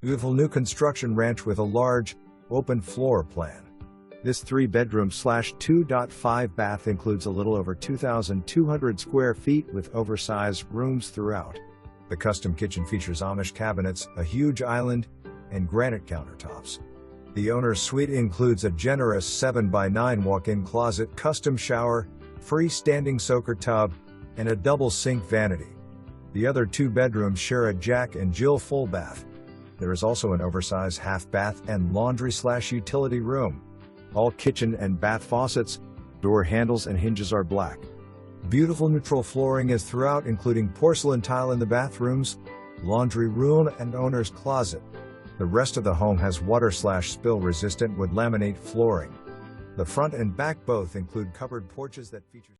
Beautiful new construction ranch with a large, open floor plan. This 3-bedroom/2.5 bath includes a little over 2,200 square feet with oversized rooms throughout. The custom kitchen features Amish cabinets, a huge island, and granite countertops. The owner's suite includes a generous 7x9 walk-in closet, custom shower, freestanding soaker tub, and a double sink vanity. The other 2 bedrooms share a Jack and Jill full bath. There is also an oversized half bath and laundry/utility room. All kitchen and bath faucets, door handles and hinges are black. Beautiful neutral flooring is throughout, including porcelain tile in the bathrooms, laundry room, and owner's closet. The rest of the home has water/spill resistant wood laminate flooring. The front and back both include covered porches that feature